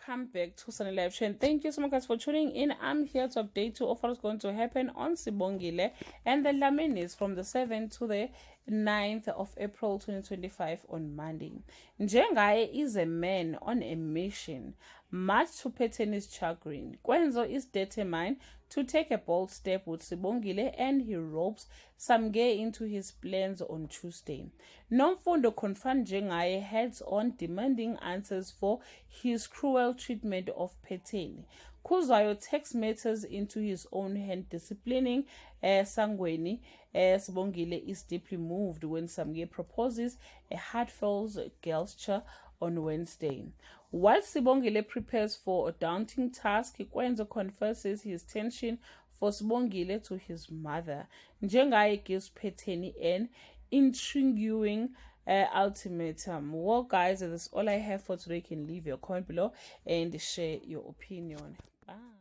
welcome back to Sunny Live Show, and thank you so much guys for tuning in. I'm here to update you of what's going to happen on Sibongile and the Dlaminis from the 7th to the 9th of April 2025 on Monday. Njengaye is a man on a mission, much to Phetheni's chagrin. Kwenzo is determined to take a bold step with Sibongile, and he ropes Samge into his plans on Tuesday. Nomfundo confronts Njengaye heads-on, demanding answers for his cruel treatment of Phetheni. Khuzwayo takes matters into his own hand, disciplining Sangweni. Sibongile is deeply moved when Samge proposes a heartfelt gesture on Wednesday. While Sibongile prepares for a daunting task, Kwenzo confesses his tension for Sibongile to his mother. Njengaye gives Phetheni an intriguing ultimatum. Well guys, that's all I have for today. You can leave your comment below and share your opinion. Bye.